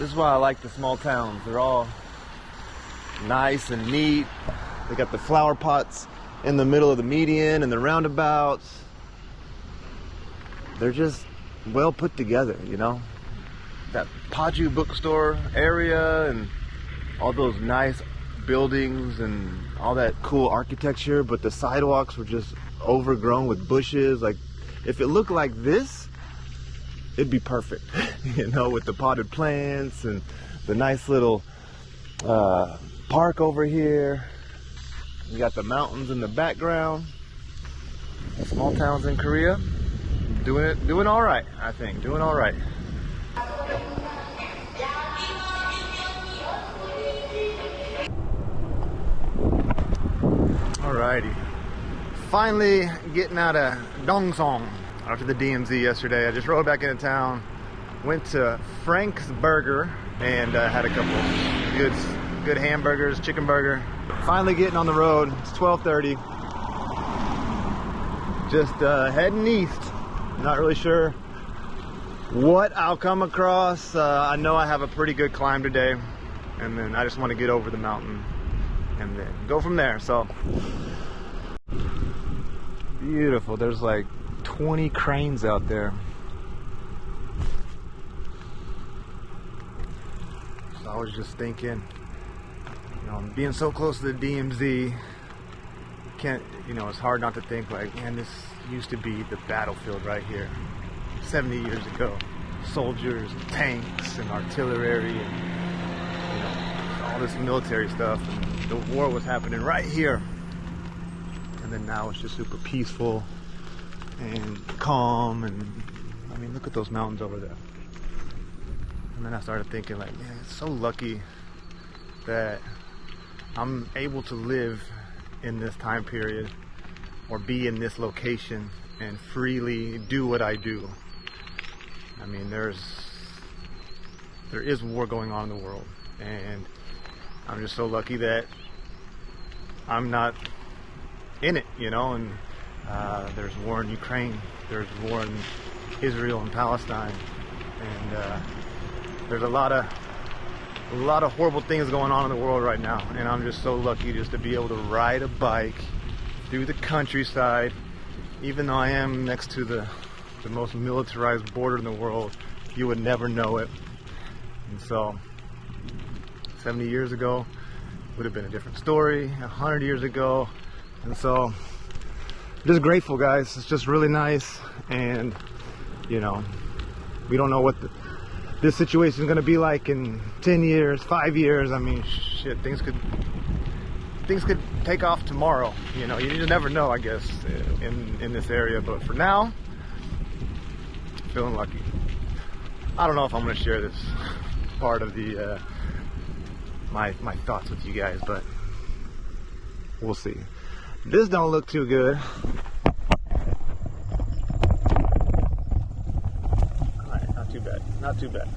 This is why I like the small towns. They're all nice and neat. They got the flower pots in the middle of the median and the roundabouts. They're just well put together, you know? That Paju bookstore area and all those nice buildings and all that cool architecture, but the sidewalks were just overgrown with bushes. Like, if it looked like this, it'd be perfect, you know, with the potted plants and the nice little park over here. You got the mountains in the background. Small towns in Korea, doing all right, I think, doing all right. Alrighty, finally getting out of Dongseong after the DMZ yesterday. I just rode back into town, went to Frank's Burger, and had a couple good hamburgers, chicken burger. Finally getting on the road. It's 12:30. Just heading east. Not really sure what I'll come across. I know I have a pretty good climb today, and then I just want to get over the mountain and then go from there. So beautiful. There's like 20 cranes out there. So I was just thinking, you know, being so close to the DMZ, can't, you know, it's hard not to think like, man, this used to be the battlefield right here 70 years ago. Soldiers and tanks and artillery and, you know, all this military stuff, and the war was happening right here. And then now it's just super peaceful and calm, and I mean, look at those mountains over there. And then I started thinking like, man, it's so lucky that I'm able to live in this time period or be in this location and freely do what I do. I mean, there is war going on in the world, and I'm just so lucky that I'm not in it, you know. And there's war in Ukraine, there's war in Israel and Palestine, and there's a lot of horrible things going on in the world right now, and I'm just so lucky just to be able to ride a bike through the countryside, even though I am next to the most militarized border in the world. You would never know it. And so 70 years ago would have been a different story, 100 years ago. And so just grateful, guys. It's just really nice. And you know, we don't know what this situation is going to be like in 10 years, 5 years. I mean, shit, things could take off tomorrow. You know, you just never know, I guess, in this area. But for now, feeling lucky. I don't know if I'm going to share this part of the my thoughts with you guys, but we'll see. This don't look too good. Alright, not too bad. Not too bad.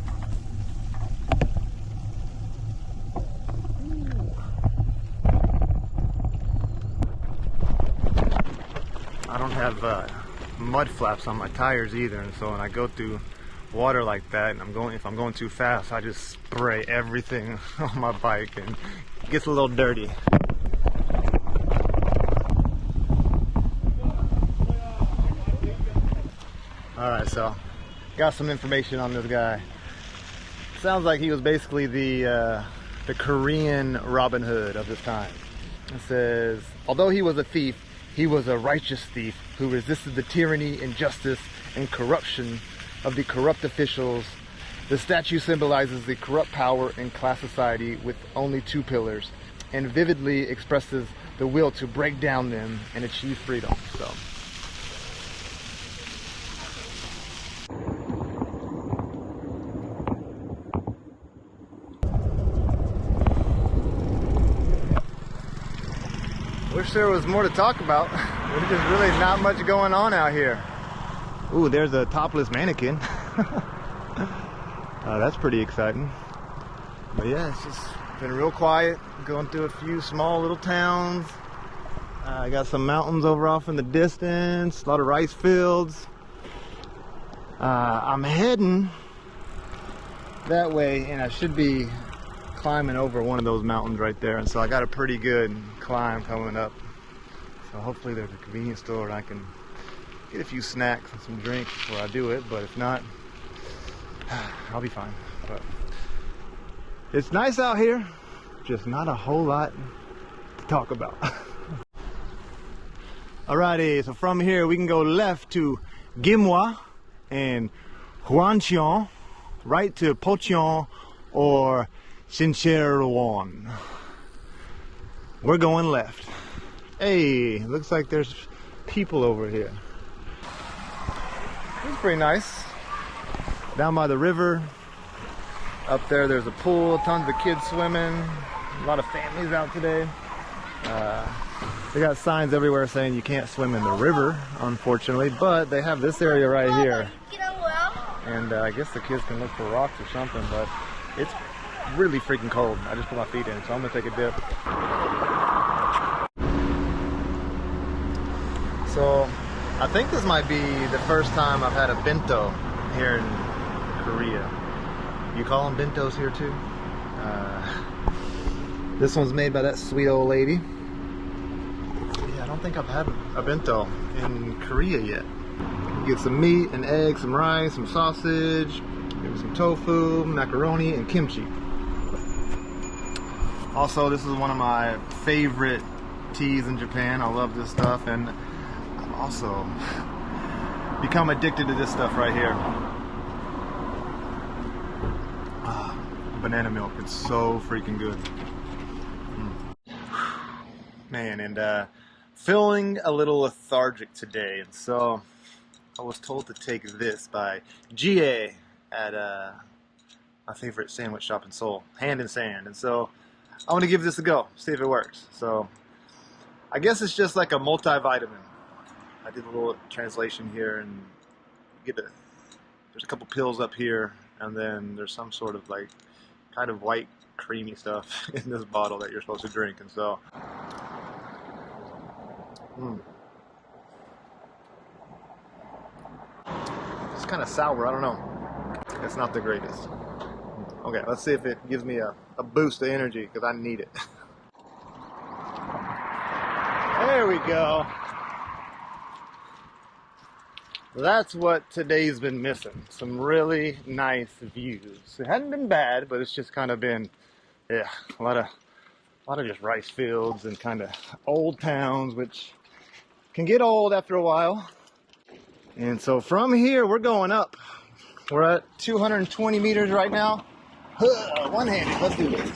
I don't have mud flaps on my tires either, and so when I go through water like that, and if I'm going too fast, I just spray everything on my bike, and it gets a little dirty. Alright, so got some information on this guy. Sounds like he was basically the Korean Robin Hood of his time. It says, although he was a thief, he was a righteous thief who resisted the tyranny, injustice, and corruption of the corrupt officials. The statue symbolizes the corrupt power in class society with only two pillars, and vividly expresses the will to break down them and achieve freedom. So wish there was more to talk about. There's just really not much going on out here. Ooh, there's a topless mannequin. That's pretty exciting. But yeah, it's just been real quiet. Going through a few small little towns. I got some mountains over off in the distance. A lot of rice fields. I'm heading that way, and I should be climbing over one of those mountains right there. And so I got a pretty good climb coming up. So hopefully there's a convenience store and I can get a few snacks and some drinks before I do it. But if not, I'll be fine. But it's nice out here, just not a whole lot to talk about. Alrighty, so from here we can go left to Gimwa and Hwancheon, right to Pocheon or Cheorwon. We're going left. Hey, looks like there's people over here. It's pretty nice. Down by the river. Up there, there's a pool, tons of kids swimming. A lot of families out today. They got signs everywhere saying you can't swim in the river, unfortunately, but they have this area right here. And I guess the kids can look for rocks or something, but it's really freaking cold. I just put my feet in, so I'm gonna take a dip. So I think this might be the first time I've had a bento here in Korea. You call them bentos here too? This one's made by that sweet old lady. Yeah, I don't think I've had a bento in Korea yet. You get some meat and eggs, some rice, some sausage, maybe some tofu, macaroni, and kimchi. Also, this is one of my favorite teas in Japan. I love this stuff, and I've also become addicted to this stuff right here. Banana milk, it's so freaking good. Man, and feeling a little lethargic today, and so I was told to take this by GA at my favorite sandwich shop in Seoul, Hand in Sand, and so I want to give this a go, see if it works. So I guess it's just like a multivitamin. I did a little translation here, and there's a couple pills up here, and then there's some sort of like kind of white creamy stuff in this bottle that you're supposed to drink, and so it's kind of sour. I don't know. It's not the greatest. Okay, let's see if it gives me a boost of energy, because I need it. There we go. That's what today's been missing. Some really nice views. It hadn't been bad, but it's just kind of been, yeah, a lot of just rice fields and kind of old towns, which can get old after a while. And so from here, we're going up. We're at 220 meters right now. One-handed, let's do this.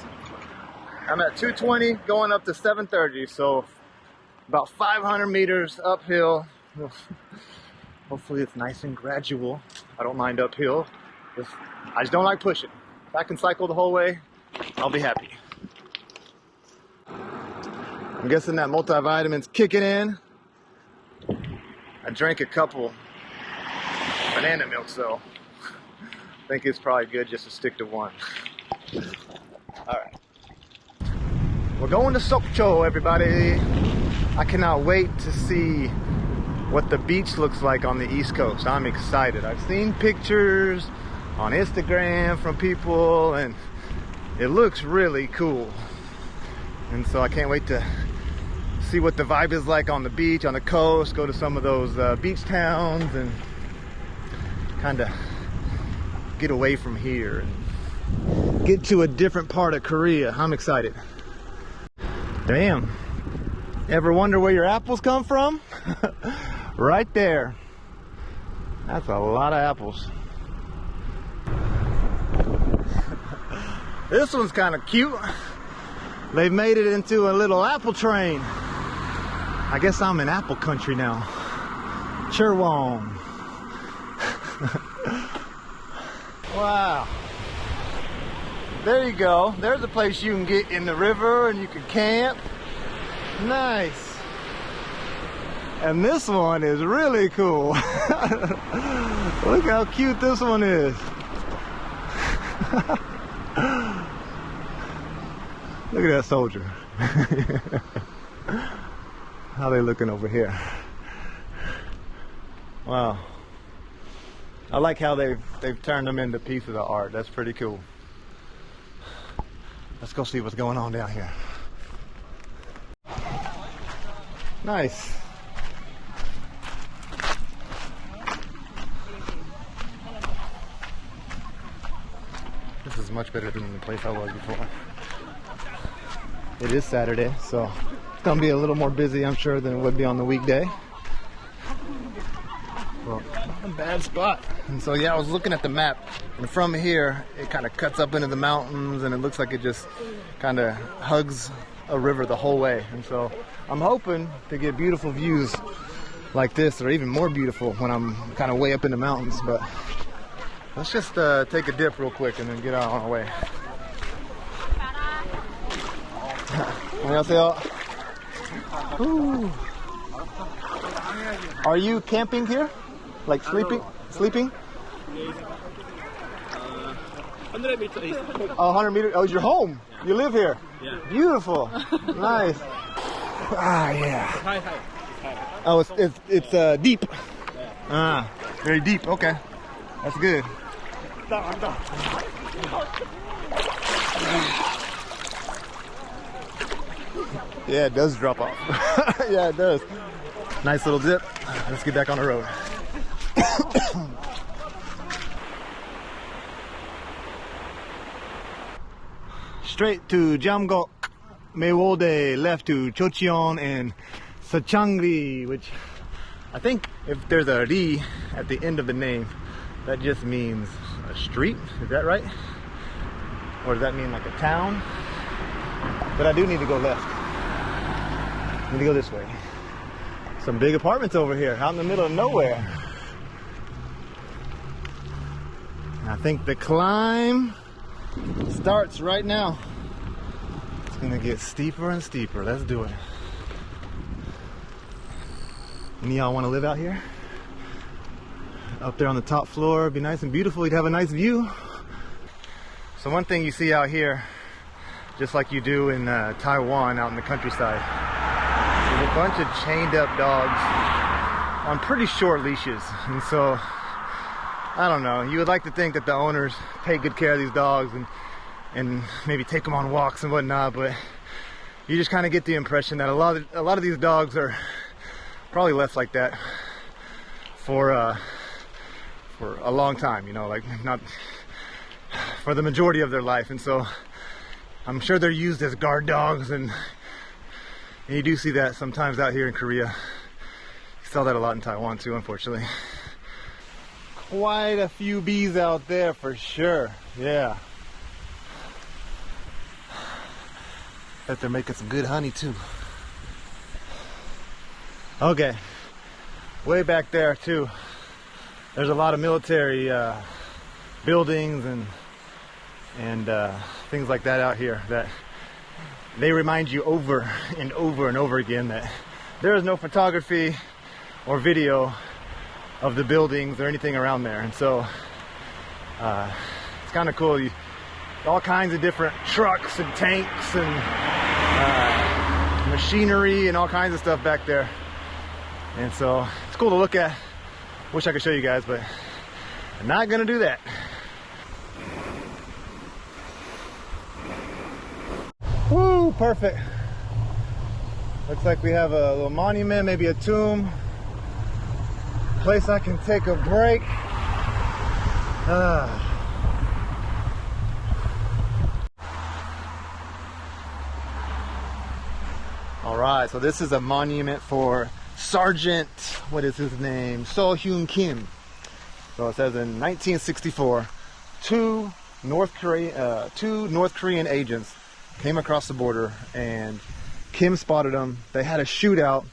I'm at 220, going up to 730, so about 500 meters uphill. Hopefully it's nice and gradual. I don't mind uphill. I just don't like pushing. If I can cycle the whole way, I'll be happy. I'm guessing that multivitamin's kicking in. I drank a couple banana milk, so I think it's probably good just to stick to one. Alright. We're going to Sokcho, everybody. I cannot wait to see what the beach looks like on the East Coast. I'm excited. I've seen pictures on Instagram from people, and it looks really cool. And so I can't wait to see what the vibe is like on the beach, on the coast, go to some of those beach towns and kind of get away from here and get to a different part of Korea. I'm excited. Damn. Ever wonder where your apples come from? Right there. That's a lot of apples. This one's kind of cute. They've made it into a little apple train. I guess I'm in apple country now. Cheorwon. Wow. There you go. There's a place you can get in the river and you can camp. Nice. And this one is really cool. Look how cute this one is. Look at that soldier. How they looking over here? Wow. I like how they've turned them into pieces of art. That's pretty cool. Let's go see what's going on down here. Nice. This is much better than the place I was before. It is Saturday, so it's gonna be a little more busy, I'm sure, than it would be on the weekday. Well, not a bad spot. And so yeah, I was looking at the map, and from here it kind of cuts up into the mountains, and it looks like it just kind of hugs a river the whole way. And so I'm hoping to get beautiful views like this, or even more beautiful when I'm kind of way up in the mountains. But let's just take a dip real quick and then get on our way. 안녕하세요. Are you camping here? Like sleeping? Sleeping? 100 meters. Oh, 100 meters. Oh, your home. You live here. Yeah. Beautiful. Nice. Ah, yeah. High. Oh, it's deep. Ah, very deep. Okay, that's good. Yeah, it does drop off. Yeah, it does. Nice little dip. Let's get back on the road. Straight to Jamgok, Mewode, left to Cheorwon and Sachangri, which I think if there's a ri at the end of the name, that just means a street. Is that right? Or does that mean like a town? But I do need to go left. I need to go this way. Some big apartments over here, out in the middle of nowhere. I think the climb starts right now. It's gonna get steeper and steeper. Let's do it. Any of y'all want to live out here? Up there on the top floor, it'd be nice and beautiful. You'd have a nice view. So one thing you see out here, just like you do in Taiwan out in the countryside, is a bunch of chained up dogs on pretty short leashes. And so, I don't know, you would like to think that the owners take good care of these dogs and maybe take them on walks and whatnot, but you just kind of get the impression that a lot of these dogs are probably left like that for a long time, you know, like not for the majority of their life. And so I'm sure they're used as guard dogs, and you do see that sometimes out here in Korea. You saw that a lot in Taiwan too, unfortunately. Quite a few bees out there for sure. Yeah. Bet they're making some good honey too. Okay. Way back there too, there's a lot of military buildings and things like that out here that they remind you over and over and over again that there is no photography or video of the buildings or anything around there. And so it's kind of cool. All kinds of different trucks and tanks and machinery and all kinds of stuff back there. And so it's cool to look at. Wish I could show you guys, but I'm not gonna do that. Woo, perfect. Looks like we have a little monument, maybe a tomb. Place I can take a break. All right, so this is a monument for Sergeant, what is his name? So-hyun Kim. So it says in 1964, two North Korean agents came across the border, and Kim spotted them. They had a shootout.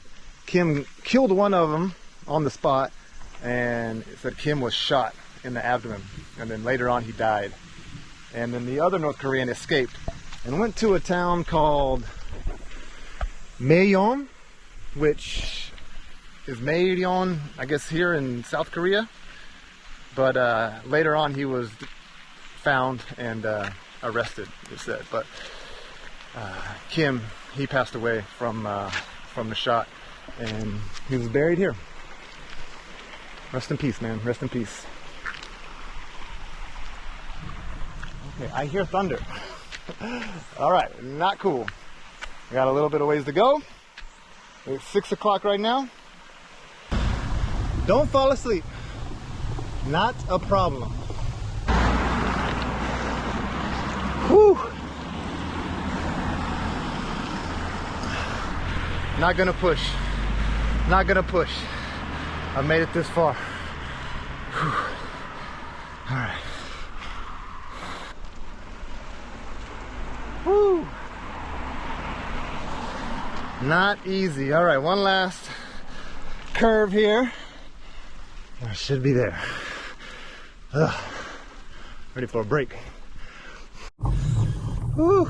Kim killed one of them on the spot, and it said Kim was shot in the abdomen, and then later on he died. And then the other North Korean escaped and went to a town called Mayon, which is Mayon, I guess, here in South Korea. But later on he was found and arrested, it said. But Kim, he passed away from the shot, and he was buried here. Rest in peace, man. Rest in peace. Okay, I hear thunder. All right, not cool. I got a little bit of ways to go. It's 6 o'clock right now. Don't fall asleep. Not a problem. Whew. Not gonna push. Not gonna push. I made it this far. Whew. All right. Woo. Not easy. All right, one last curve here. I should be there. Ugh. Ready for a break. Woo.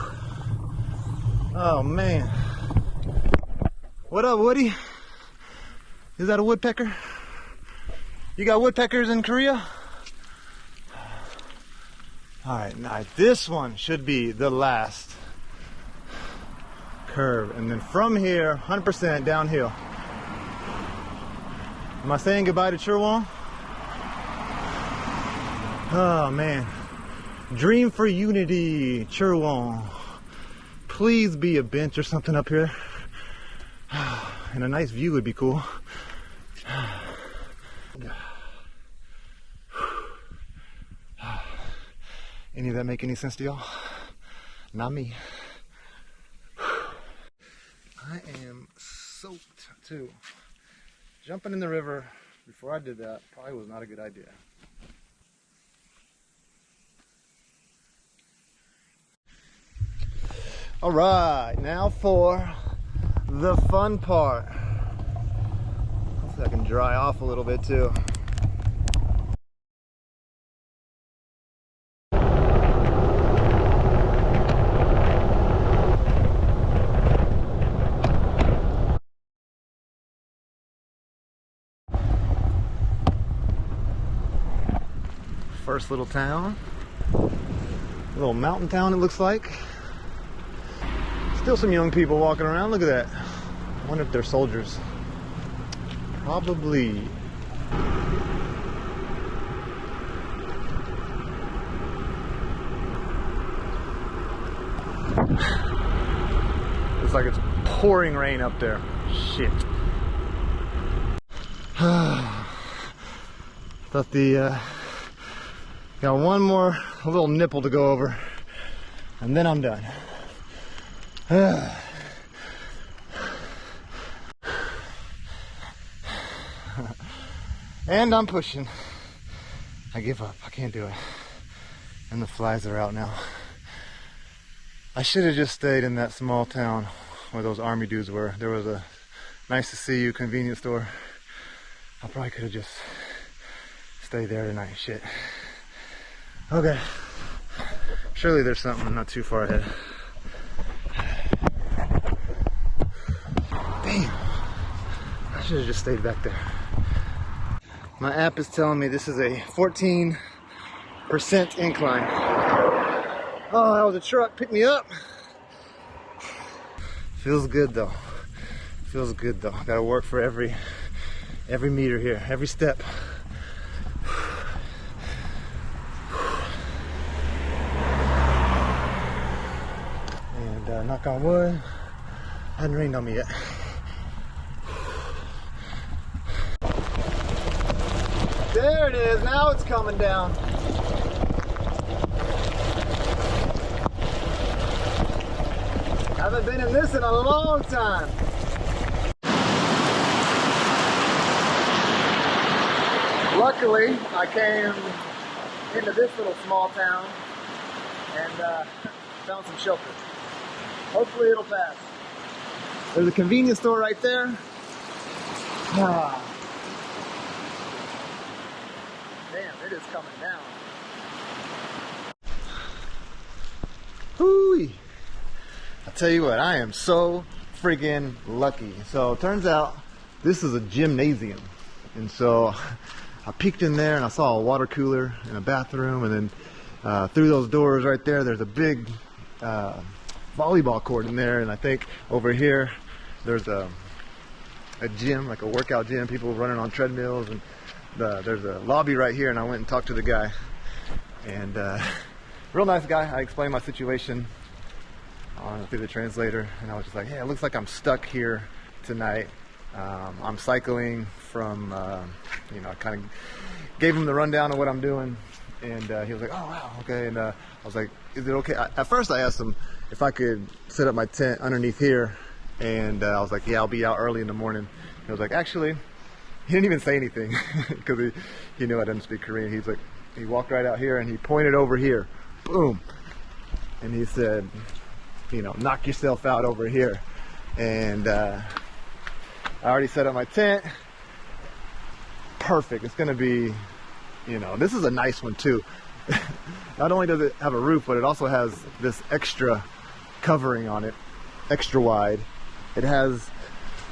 Oh man. What up, Woody? Is that a woodpecker? You got woodpeckers in Korea? All right, now this one should be the last curve, and then from here, 100% downhill. Am I saying goodbye to Cheorwon? Oh man, dream for unity, Cheorwon. Please be a bench or something up here, and a nice view would be cool. Any of that make any sense to y'all? Not me. I am soaked too. Jumping in the river before I did that probably was not a good idea. All right, now for the fun part. Hopefully I can dry off a little bit too. First little town, little mountain town it looks like. Still some young people walking around, look at that. I wonder if they're soldiers. Probably. Looks like it's pouring rain up there. Shit. Thought got one more little nipple to go over, and then I'm done. And I'm pushing. I give up. I can't do it. And the flies are out now. I should have just stayed in that small town where those army dudes were. There was a nice to see you convenience store. I probably could have just stayed there tonight. Shit. Okay, surely there's something not too far ahead. Damn, I should have just stayed back there. My app is telling me this is a 14% incline. Oh, that was a truck, pick me up. Feels good though. Feels good though. Gotta work for every meter here, every step. Knock on wood, hadn't rained on me yet. There it is, now it's coming down. Haven't been in this in a long time. Luckily, I came into this little small town and found some shelter. Hopefully it'll pass. There's a convenience store right there. Ah. Damn, it is coming down. Hooey! I tell you what, I am so freaking lucky. So it turns out this is a gymnasium. And so I peeked in there and I saw a water cooler and a bathroom, and then through those doors right there, there's a big volleyball court in there, and I think over here there's a gym, like a workout gym, people running on treadmills, and there's a lobby right here, and I went and talked to the guy, and real nice guy. I explained my situation through the translator, and I was just like, hey, it looks like I'm stuck here tonight. I'm cycling from, I kind of gave him the rundown of what I'm doing, and he was like, oh, wow, okay. And I was like, is it okay? At first I asked him if I could set up my tent underneath here, and I was like, yeah, I'll be out early in the morning. He was like, actually, he didn't even say anything because he knew I didn't speak Korean. He's like, he walked right out here and he pointed over here, boom, and he said, knock yourself out over here. And I already set up my tent. Perfect. It's gonna be, this is a nice one too. Not only does it have a roof, but it also has this extra covering on it, extra wide. It has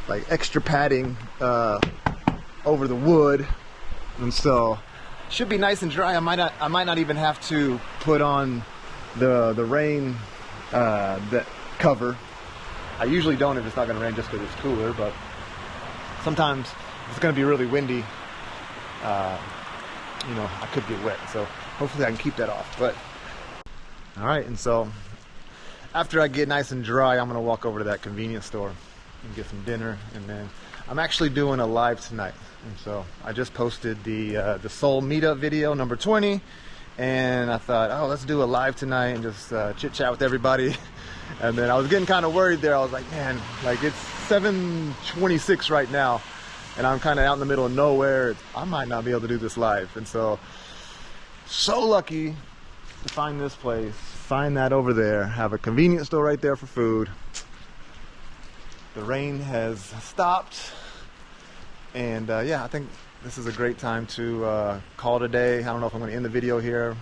like extra padding over the wood, and so it should be nice and dry. I might not even have to put on the rain that cover. I usually don't if it's not going to rain, just because it's cooler, but sometimes it's going to be really windy. I could get wet, so hopefully I can keep that off. But all right, and so after I get nice and dry, I'm going to walk over to that convenience store and get some dinner, and then I'm actually doing a live tonight. And so I just posted the Seoul meetup video number 20, and I thought, oh, let's do a live tonight and just chit chat with everybody. And then I was getting kind of worried there. I was like, man, like it's 7:26 right now, and I'm kind of out in the middle of nowhere. I might not be able to do this live. And so lucky to find this place, find that over there, have a convenience store right there for food. The rain has stopped, and yeah, I think this is a great time to call it a day. I don't know if I'm going to end the video here.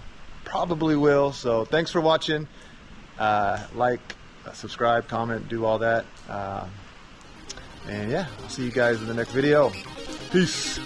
Probably will. So thanks for watching. Like, subscribe, comment, do all that. And yeah, I'll see you guys in the next video. Peace.